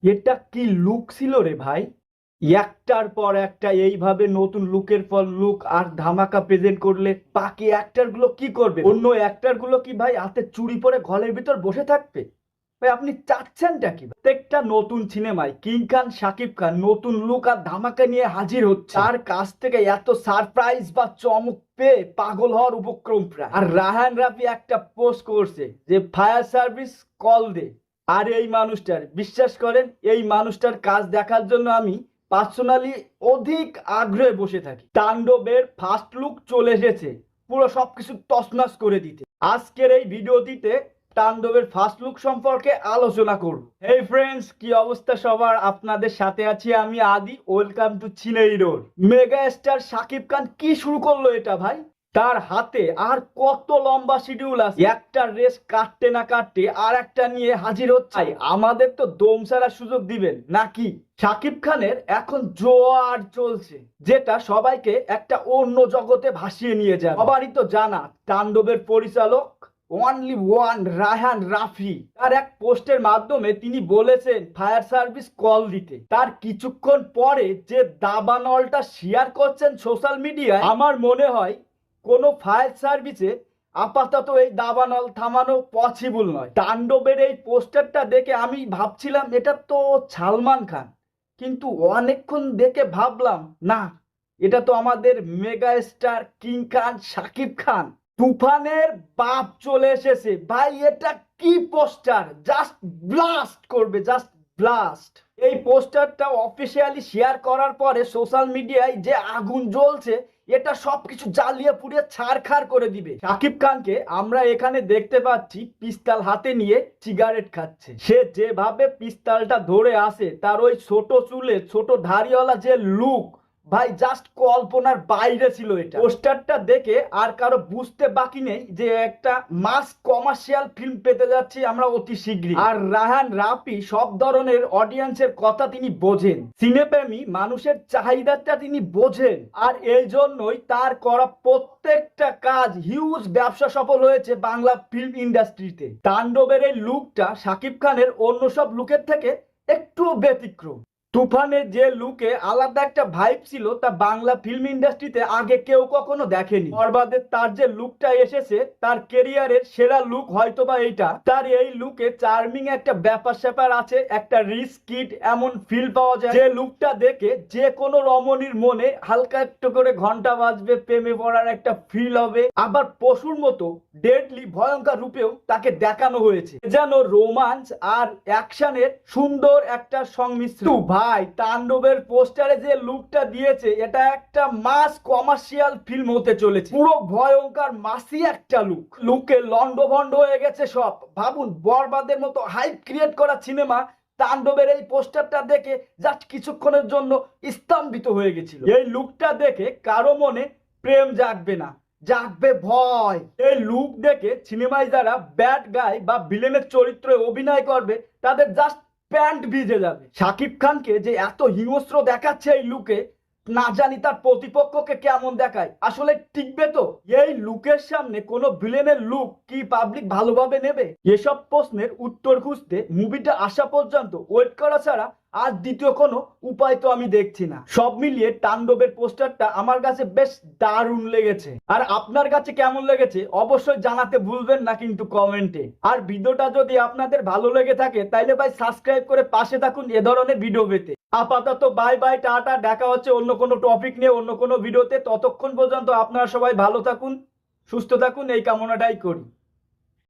এটা কি লুক ছিল রে ভাই! একটার পর একটা এইভাবে নতুন লুকের পর লুক আর ধামাকা প্রেজেন্ট করলে বাকি অ্যাক্টর গুলো কি করবে? অন্য অ্যাক্টর গুলো কি ভাই হাতে চুড়ি পরে ঘরের ভিতর বসে থাকবে? ভাই আপনি চাচ্ছেনটা কি? প্রত্যেকটা নতুন সিনেমায় কিং খান শাকিব খান নতুন লুক আর ধামাকা নিয়ে হাজির হচ্ছে। তার কাছ থেকে এত সারপ্রাইজ বা চমক পেয়ে পাগল হওয়ার উপক্রম প্রায়। আর রাহান রাফি একটা পোস্ট করছে যে ফায়ার সার্ভিস কল দে। আর এই মানুষটার বিশ্বাস করেন, এই মানুষটার কাজ দেখার জন্য আমি পার্সোনালি অধিক আগ্রহে বসে থাকি। তাণ্ডবের ফার্স্ট লুক চলে এসেছে পুরো সবকিছু তছনছ করে দিতে। আজকের এই ভিডিওটিতে তাণ্ডবের ফার্স্ট লুক সম্পর্কে আলোচনা করব। এই ফ্রেন্ডস, কি অবস্থা সবার? আপনাদের সাথে আছি আমি আদি। ওয়েলকাম টু চিনেই road. Mega star Shakib Khan কি শুরু করলো এটা ভাই! তার হাতে আর কত লম্বা শিডিউল আছে, একটা রেস কাটতে না কাটতে আর একটা নিয়ে হাজির হচ্ছে। আমাদের তো দম ছাড়ার সুযোগ দিবেন নাকি? শাকিব খানের এখন জোয়ার চলছে, যেটা সবাইকে একটা অন্য জগতে ভাসিয়ে নিয়ে যায়। সবারই তো জানা তাণ্ডবের পরিচালক অনলি ওয়ান রায়হান রাফি। তার এক পোস্টের মাধ্যমে তিনি বলেছেন ফায়ার সার্ভিস কল দিতে। তার কিছুক্ষণ পরে যে দাবানলটা শেয়ার করছেন সোশ্যাল মিডিয়ায়, আমার মনে হয় কোনো ফায়ার সার্ভিসে আপাতত এই দাবানল থামানো পসিবল নয়। তাণ্ডবের এই পোস্টারটা দেখে আমি ভাবছিলাম এটা তো সালমান খান, কিন্তু অনেকক্ষণ দেখে ভাবলাম না, এটা তো আমাদের মেগা স্টার কিং খান শাকিব খান। তুফানের বাপ চলে এসেছে ভাই! এটা কি পোস্টার! জাস্ট ব্লাস্ট করবে, জাস্ট ব্লাস্ট। এই পোস্টারটা অফিসিয়ালি শেয়ার করার পরে সোশ্যাল মিডিয়ায় যে আগুন জ্বলছে, এটা সবকিছু জ্বালিয়ে পুড়িয়ে ছারখার করে দিবে। শাকিব খানকে আমরা এখানে দেখতে পাচ্ছি পিস্তল হাতে নিয়ে সিগারেট খাচ্ছে। সে যেভাবে পিস্তলটা ধরে আসে, তার ওই ছোট চুলে ছোট ধাড়িওয়ালা যে লুক, ভাই জাস্ট কল্পনার বাইরে ছিল। এটা পোস্টারটা দেখে আর কারো বুঝতে বাকি নেই যে একটা মাস কমার্শিয়াল ফিল্ম পেতে যাচ্ছি আমরা অতি শীঘ্রই। আর রায়হান রাফি সব ধরনের অডিয়েন্সের কথা তিনি বোঝেন, সিনেপ্রেমী মানুষের চাহিদাটা তিনি বোঝেন। আর এই জন্যই তার করা প্রত্যেকটা কাজ হিউজ ব্যবসা সফল হয়েছে বাংলা ফিল্ম ইন্ডাস্ট্রিতে। তাণ্ডবের এই লুকটা শাকিব খানের অন্য সব লুকের থেকে একটু ব্যতিক্রম। তুফানের যে লুকে আলাদা একটা ভাইব ছিল, তা বাংলা ফিল্ম ইন্ডাস্ট্রিতে আগে কেউ কখনো দেখেনি। বরবাদের তার যে লুকটা এসেছে, তার কেরিয়ারের সেরা লুক হয়তোবা এইটা। তার এই লুকে চার্মিং একটা ব্যাপার স্যাপার আছে, একটা রিস্ক কিড এমন ফিল পাওয়া যায় যে লুকটা দেখে যে কোনো রমণীর মনে হালকা একটু করে ঘন্টা বাজবে, প্রেমে পড়ার একটা ফিল হবে। আবার পশুর মতো ডেডলি ভয়ঙ্কর রূপেও তাকে দেখানো হয়েছে, যেন রোমান্স আর অ্যাকশনের সুন্দর একটা সংমিশ্রণ। ভাই তাণ্ডবের পোস্টারে যে লুকটা দিয়েছে, এটা একটা মাস কমার্শিয়াল ফিল্ম হতে চলেছে। পুরো ভয়ঙ্কর মাসি একটা লুক। লুকে লন্ডভন্ড হয়ে গেছে সব। ভাবুন, বরবাদের মতো হাইপ ক্রিয়েট করা সিনেমা তাণ্ডবের এই পোস্টারটা দেখে জাস্ট কিছুক্ষণের জন্য স্তম্ভিত হয়ে গেছিল। এই লুকটা দেখে কারো মনে প্রেম জাগবে না, জাগবে ভয়। এই লুক দেখে সিনেমায় যারা ব্যাড গাই বা ভিলেনের চরিত্রে অভিনয় করবে, তাদের জাস্ট প্যান্ট ভিজে যাবে। শাকিব খানকে যে এত হিংস্র দেখাচ্ছে এই লুকে, না জানি তার প্রতিপক্ষকে কেমন দেখায়। আসলে টিকবে তো এই লুকের সামনে কোনো ভিলেনের লুক? কি পাবলিক ভালোভাবে নেবে? এসব প্রশ্নের উত্তর খুঁজতে মুভিটা আসা পর্যন্ত ওয়েট করা ছাড়া আর দ্বিতীয় কোনো উপায় তো আমি দেখছি না। সব মিলিয়ে তাণ্ডবের পোস্টারটা আমার কাছে বেশ দারুণ লেগেছে। আর আপনার কাছে কেমন লেগেছে অবশ্যই জানাতে ভুলবেন না কিন্তু কমেন্টে। আর ভিডিওটা যদি আপনাদের ভালো লেগে থাকে তাইলে ভাই সাবস্ক্রাইব করে পাশে থাকুন এ ধরনের ভিডিও পেতে। আপাতত বাই বাই, টাটা। দেখা হচ্ছে অন্য কোনো টপিক নিয়ে অন্য কোনো ভিডিওতে। ততক্ষণ পর্যন্ত আপনারা সবাই ভালো থাকুন, সুস্থ থাকুন, এই কামনাটাই করি।